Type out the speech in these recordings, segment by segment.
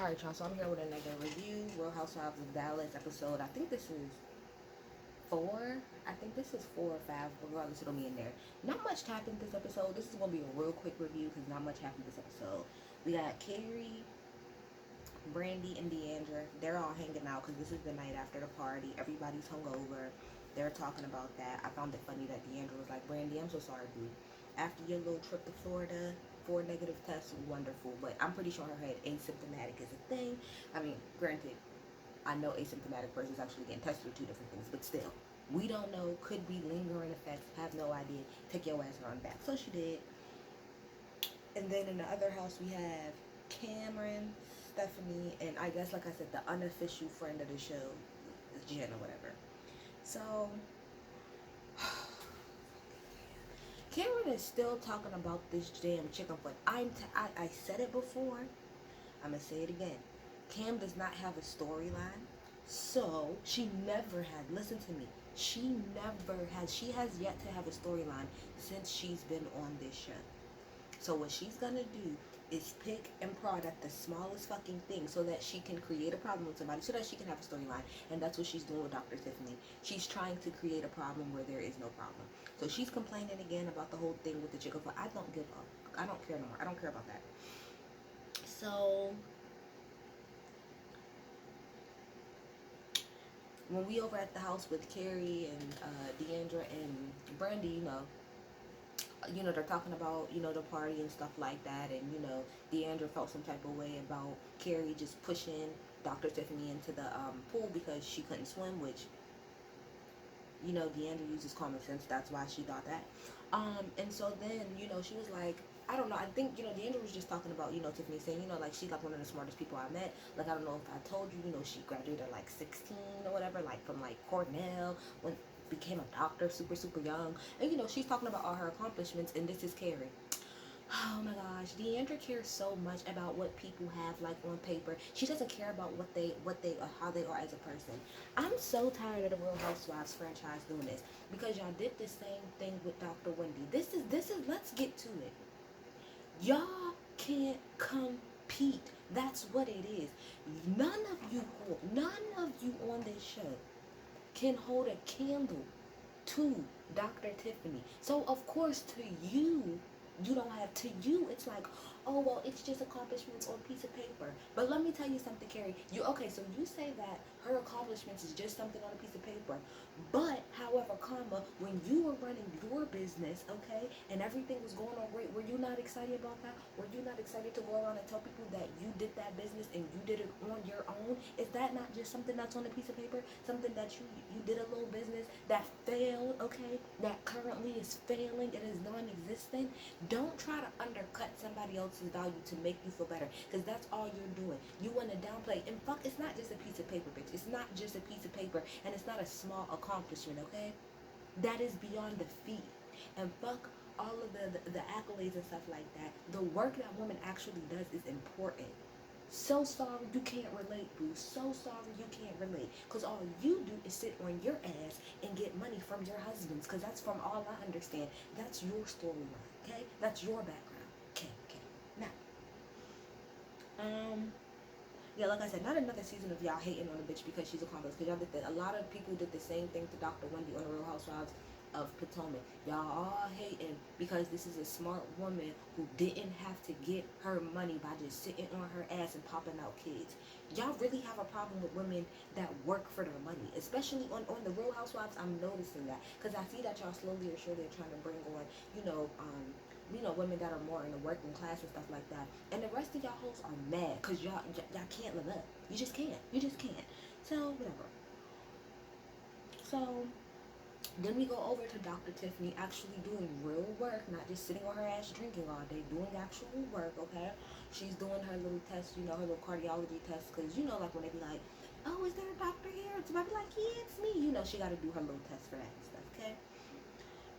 Alright, y'all, so I'm here with another review. Real Housewives of Dallas episode. I think this is 4. I think this is 4 or 5, regardless, it'll be in there. Not much happened this episode. This is going to be a real quick review because not much happened this episode. We got Carrie, Brandy, and Deandra. They're all hanging out because this is the night after the party. Everybody's hungover. They're talking about that. I found it funny that Deandra was like, Brandy, I'm so sorry, boo. After your little trip to Florida, 4 negative tests, wonderful. But I'm pretty sure her head asymptomatic is a thing. I mean, granted, I know asymptomatic versus actually getting tested are 2 different things, but still, we don't know. Could be lingering effects. Have no idea. Take your ass around back. So she did. And then in the other house, we have Cameron, Stephanie, and I guess, like I said, the unofficial friend of the show, Jen or whatever. So Cameron is still talking about this damn chicken foot. I said it before. I'm gonna say it again. Cam does not have a storyline, so she never had. Listen to me. She never has. She has yet to have a storyline since she's been on this show. So what she's gonna do is pick and prod at the smallest fucking thing so that she can create a problem with somebody so that she can have a storyline. And that's what she's doing with Dr. Tiffany. She's trying to create a problem where there is no problem. So she's complaining again about the whole thing with the chicken foot. I don't give up. I don't care no more. I don't care about that. So when we over at the house with Carrie and Deandra and Brandy, they're talking about, the party and stuff like that. And, Deandra felt some type of way about Carrie just pushing Dr. Tiffany into the pool because she couldn't swim, which, Deandra uses common sense. That's why she thought that. And so then, she was like, I don't know. I think, Deandra was just talking about, Tiffany saying, like, she's like one of the smartest people I met. Like, I don't know if I told you, she graduated at like 16 or whatever, like from like Cornell, when became a doctor super, super young. And, she's talking about all her accomplishments, and this is Carrie. Oh my gosh, Deandra cares so much about what people have like on paper. She doesn't care about how they are as a person. I'm so tired of the Real Housewives franchise doing this because y'all did the same thing with Dr. Wendy. This is let's get to it. Y'all can't compete. That's what it is. None of you on this show can hold a candle to Dr. Tiffany. So of course to you, you don't have to you it's like, oh well, it's just accomplishments on a piece of paper. But let me tell you something, Carrie. So you say that her accomplishments is just something on a piece of paper. But however, when you were running your business, okay, and everything was going on great, were you not excited about that? Were you not excited to go around and tell people that you did that business and you did it on your own? Is that not just something that's on a piece of paper? Something that you did a little business that failed, okay, that currently is failing, it is non-existent. Don't try to undercut somebody else's value to make you feel better, because that's all you're doing. You want to downplay. And fuck, it's not just a piece of paper, bitch. It's not just a piece of paper, and it's not a small accomplishment, okay? That is beyond the feat. And fuck all of the accolades and stuff like that. The work that woman actually does is important. So sorry you can't relate, boo. So sorry you can't relate. Because all you do is sit on your ass and get money from your husbands. Because that's from all I understand. That's your storyline, okay? That's your background. Okay. Now, yeah, like I said, not another season of y'all hating on a bitch because she's accomplished. Because y'all a lot of people did the same thing to Dr. Wendy on the Real Housewives of Potomac. Y'all all hating because this is a smart woman who didn't have to get her money by just sitting on her ass and popping out kids. Y'all really have a problem with women that work for their money, especially on the Real Housewives. I'm noticing that because I see that y'all slowly or surely are trying to bring on, women that are more in the working class and stuff like that. And the rest of y'all hoes are mad because y'all can't live up. You just can't. So, whatever. So, then we go over to Dr. Tiffany actually doing real work, not just sitting on her ass drinking all day, doing actual work, okay? She's doing her little test, her little cardiology test, because, like when they be like, oh, is there a doctor here? It's about to be like, yeah, it's me. She got to do her little test for that and stuff, okay?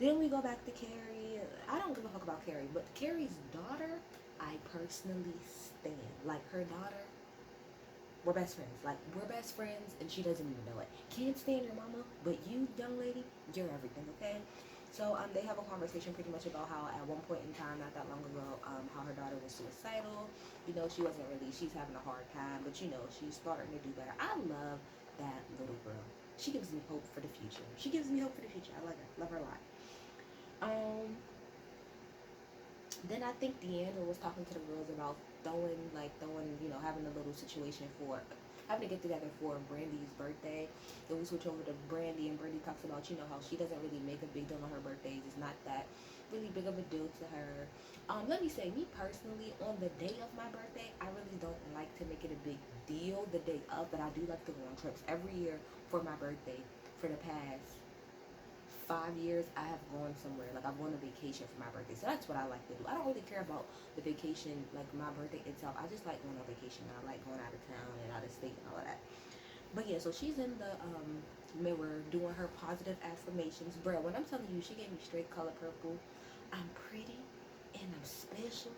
Then we go back to Carrie. I don't give a fuck about Carrie, but Carrie's daughter, I personally stand. Like, her daughter, we're best friends. Like, we're best friends, and she doesn't even know it. Can't stand your mama, but you, young lady, you're everything, okay? So they have a conversation pretty much about how at one point in time, not that long ago, how her daughter was suicidal. You know, she wasn't really, she's having a hard time, but you know, she's starting to do better. I love that little girl. She gives me hope for the future. She gives me hope for the future. I love her a lot. Um, then I think Deandra was talking to the girls about having a little situation for having to get together for Brandy's birthday. Then we switch over to Brandy, and Brandy talks about, you know, how she doesn't really make a big deal on her birthdays. It's not that really big of a deal to her. Let me say, me personally, on the day of my birthday, I really don't like to make it a big deal the day of, but I do like to go on trips every year for my birthday. For the past 5 years, I have gone somewhere. Like, I've gone on vacation for my birthday. So that's what I like to do. I don't really care about the vacation, like my birthday itself. I just like going on vacation. I like going out of town and out of state and all of that. But yeah, so she's in the mirror doing her positive affirmations. Bro, when I'm telling you, she gave me straight color purple. I'm pretty and I'm special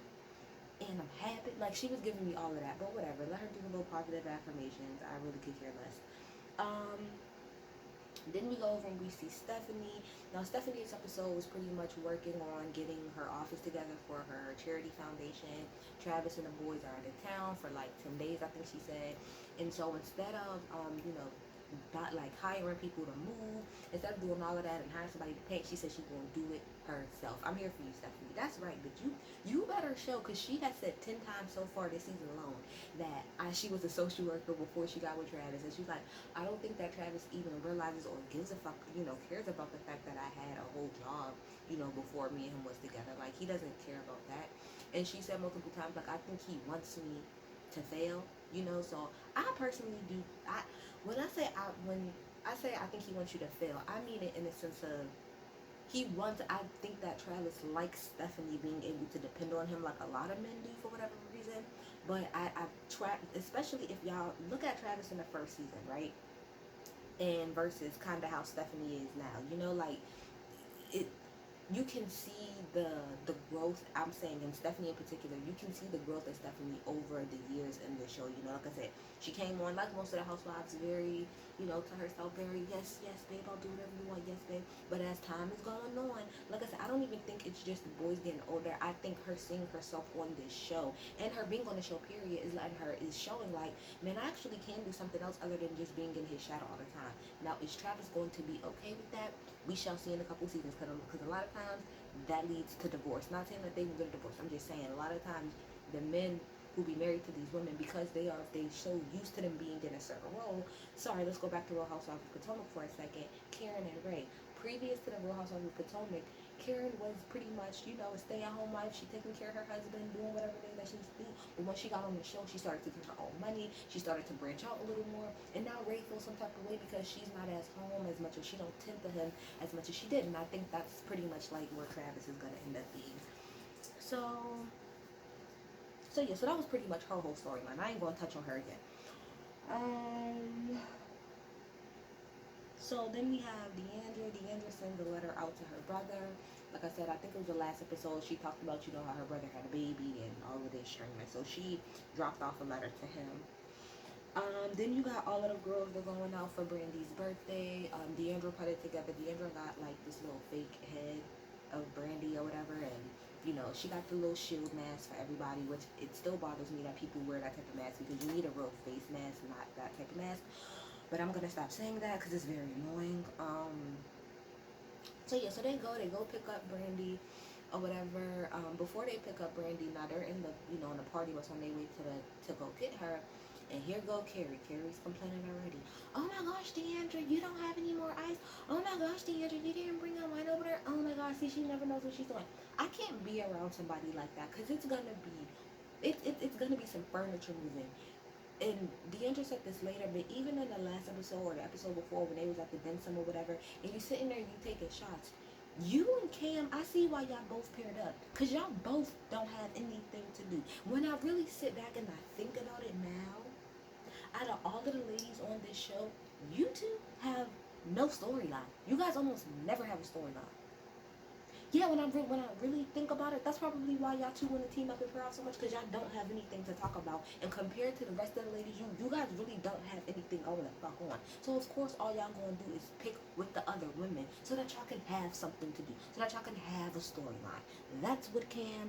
and I'm happy. Like, she was giving me all of that. But whatever. Let her do the little positive affirmations. I really could care less. Um, then we go over and we see Stephanie. Now, Stephanie's episode was pretty much working on getting her office together for her charity foundation. Travis and the boys are out of town for like 10 days, I think she said. And so instead of, not like hiring people to move, instead of doing all of that and hiring somebody to paint, she said she's going to do it herself. I'm here for you, Stephanie. That's right, but you better show, because she has said 10 times so far this season alone that she was a social worker before she got with Travis. And she's like, I don't think that Travis even realizes or gives a fuck, cares about the fact that I had a whole job, before me and him was together. Like, he doesn't care about that. And she said multiple times, like, I think he wants me to fail, so I personally do. When I say I think he wants you to fail, I mean it in the sense of I think that Travis likes Stephanie being able to depend on him like a lot of men do for whatever reason. But especially if y'all look at Travis in the first season, right? And versus kind of how Stephanie is now, like it you can see the growth. I'm saying in Stephanie in particular, you can see the growth of Stephanie over the years in the show. Like I said, she came on like most of the housewives, very, to herself, very yes, yes, babe, I'll do whatever you want, yes, babe. But as time is going on, like I said, I don't even think it's just the boys getting older. I think her seeing herself on this show and her being on the show, period, is showing like, man, I actually can do something else other than just being in his shadow all the time. Now, is Travis going to be okay with that? We shall see in a couple seasons, because a lot of times that leads to divorce. Not saying that they will get a divorce. I'm just saying a lot of times the men who be married to these women, because they so used to them being in a certain role. Sorry, let's go back to Real Housewives of Potomac for a second. Karen and Ray. Previous to the Real Housewives of Potomac, Karen was pretty much, a stay-at-home wife. She taking care of her husband, doing whatever it is that she needs to do. But when she got on the show, she started taking her own money. She started to branch out a little more. And now Ray feels some type of way because she's not as home as much, or she don't tend to him as much as she did. And I think that's pretty much like where Travis is going to end up being. So yeah, so that was pretty much her whole storyline. I ain't going to touch on her again. So then we have Deandra. Deandra sends a letter out to her brother. Like I said, I think it was the last episode. She talked about, how her brother had a baby and all of this streaming. So she dropped off a letter to him. Then you got all of the girls that are going out for Brandy's birthday. Deandra put it together. Deandra got like this little fake head of Brandy or whatever, and she got the little shield mask for everybody, which it still bothers me that people wear that type of mask, because you need a real face mask, not that type of mask. But I'm gonna stop saying that because it's very annoying. So yeah, so they go pick up Brandy or whatever. Before they pick up Brandy, now they're in the in the party bus on their way to go get her. And here go Carrie. Carrie's complaining already. Oh my gosh, Deandra, you don't have any more ice. Oh my gosh, Deandra, you didn't bring a wine over there. Oh my gosh, see, she never knows what she's doing. I can't be around somebody like that, because it's gonna be some furniture moving. And Deandra said this later, but even in the last episode or the episode before, when they was at the Benson or whatever, and you sitting there and you taking shots, you and Cam, I see why y'all both paired up, because y'all both don't have anything to do. When I really sit back and I think about it now, out of all of the ladies on this show, you two have no storyline. You guys almost never have a storyline. Yeah, when I really think about it, that's probably why y'all two want to team up and pair out so much, because y'all don't have anything to talk about. And compared to the rest of the ladies, you guys really don't have anything going the fuck on. So of course, all y'all gonna do is pick with the other women so that y'all can have something to do, so that y'all can have a storyline. That's what Cam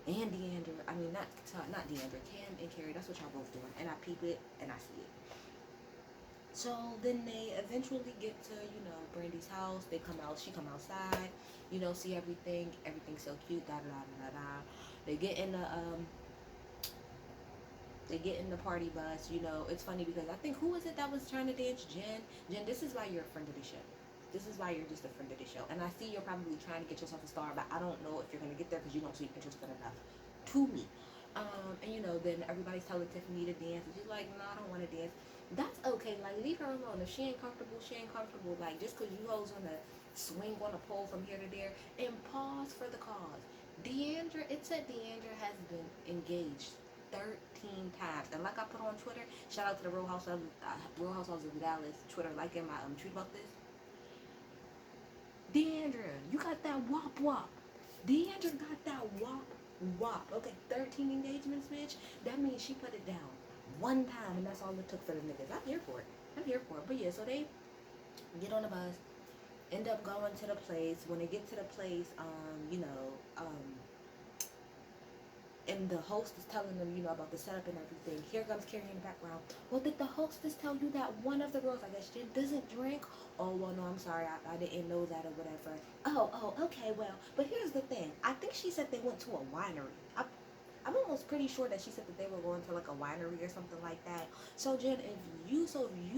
and Deandra, I mean not Deandra, Cam and Carrie. That's what y'all both doing, and I peep it and I see it. So then they eventually get to, Brandy's house. They come out, she come outside, see everything. Everything's so cute, da da da da da. They get in the party bus. It's funny because I think, who was it that was trying to dance? Jen, this is why you're a friend of the show. This is why you're just a friend of the show. And I see you're probably trying to get yourself a star, but I don't know if you're gonna get there because you don't seem interested enough to me. And then everybody's telling Tiffany to dance, and she's like, no, I don't want to dance. That's okay. Like, leave her alone. If she ain't comfortable, she ain't comfortable. Like, just because you hoes want to swing on a pole from here to there. And pause for the cause. It said Deandra has been engaged 13 times. And like I put on Twitter, shout out to the Real Housewives of Dallas Twitter, like in my tweet about this. Deandra, you got that wop wop. Deandra got that wop wop. Okay, 13 engagements, bitch. That means she put it down one time, and that's all it took for the niggas. I'm here for it. I'm here for it. But yeah, so they get on the bus, end up going to the place. When they get to the place, and the host is telling them, about the setup and everything. Here comes Carrie in the background. Well, did the hostess tell you that one of the girls, I guess, she doesn't drink? Oh, well, no, I'm sorry. I didn't know that or whatever. Oh, okay, well. But here's the thing. I think she said they went to a winery. I'm almost pretty sure that she said that they were going to, like, a winery or something like that. So, Jen, if you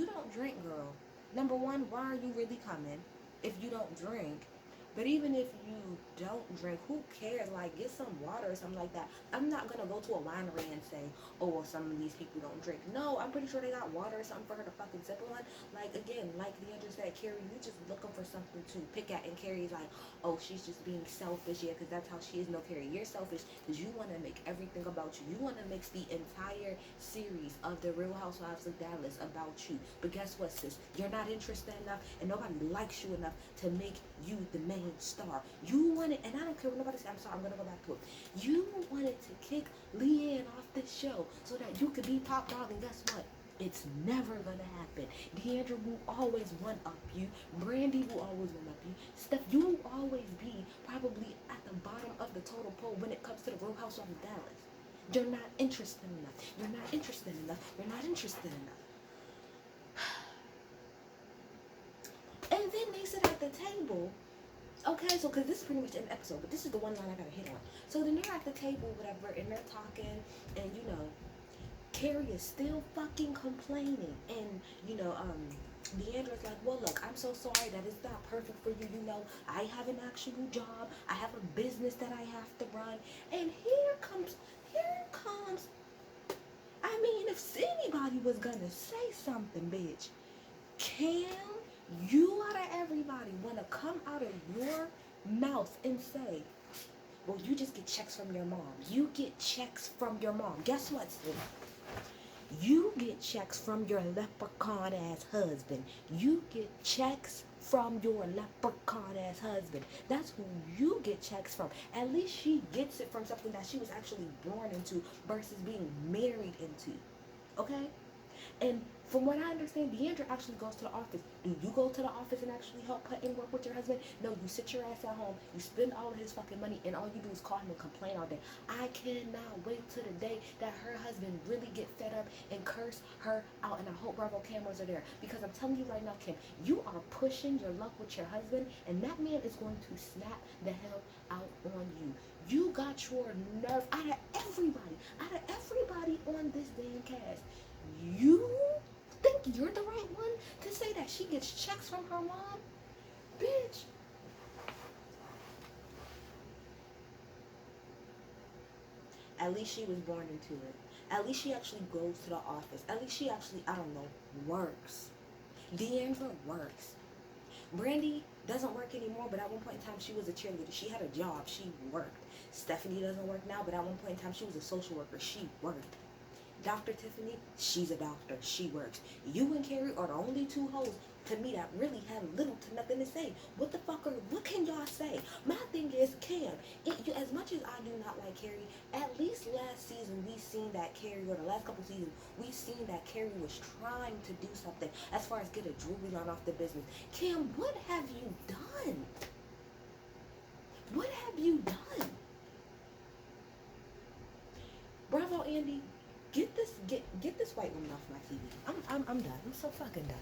don't drink, girl, number one, why are you really coming if you don't drink? But even if you don't drink, who cares? Like, get some water or something like that. I'm not going to go to a winery and say, oh, well, some of these people don't drink. No, I'm pretty sure they got water or something for her to fucking sip on. Like, again, like Deandra said, Carrie, you just looking for something to pick at. And Carrie's like, oh, she's just being selfish. Yeah, because that's how she is. No, Carrie, you're selfish because you want to make everything about you. You want to mix the entire series of The Real Housewives of Dallas about you. But guess what, sis? You're not interested enough, and nobody likes you enough to make you the main star. You wanted, and I don't care what nobody says, I'm sorry, I'm going to go back to it. You wanted to kick Leanne off the show so that you could be top dog, and guess what? It's never going to happen. Deandra will always one-up you. Brandy will always one-up you. Steph, you will always be probably at the bottom of the total poll when it comes to the Real Housewives of Dallas. You're not interested enough. You're not interested enough. You're not interested enough. And then they sit at the table. Okay, so because this is pretty much an episode, but this is the one line I gotta hit on. So then they're at the table, whatever, and they're talking, and Carrie is still fucking complaining, and Deandra's like, well, look, I'm so sorry that it's not perfect for you. I have an actual job, I have a business that I have to run, and here comes. I mean, if anybody was gonna say something, bitch, Cam, you out of everybody want to come out of your mouth and say, well, you just get checks from your mom. You get checks from your mom. Guess what, sis? You get checks from your leprechaun ass husband. You get checks from your leprechaun ass husband. That's who you get checks from. At least she gets it from something that she was actually born into versus being married into. Okay? And from what I understand, Deandra actually goes to the office. Do you go to the office and actually help put in work with your husband? No, you sit your ass at home, you spend all of his fucking money, and all you do is call him and complain all day. I cannot wait till the day that her husband really get fed up and curse her out, and I hope Bravo cameras are there. Because I'm telling you right now, Kim, you are pushing your luck with your husband, and that man is going to snap the hell out on you. You got your nerve out of everybody on this damn cast. You think you're the right one to say that she gets checks from her mom? Bitch. At least she was born into it. At least she actually goes to the office. At least she actually, I don't know, works. Deandra works. Brandy doesn't work anymore, but at one point in time she was a cheerleader. She had a job. She worked. Stephanie doesn't work now, but at one point in time she was a social worker. She worked. Dr. Tiffany, she's a doctor. She works. You and Carrie are the only two hoes to me that really have little to nothing to say. What can y'all say? My thing is, Cam, as much as I do not like Carrie, at least last season we seen that Carrie, or the last couple seasons, we seen that Carrie was trying to do something as far as get a jewelry line off the business. Cam, what have you done? What have you done? Bravo, Andy. Get this white woman off my TV. I'm done. I'm so fucking done.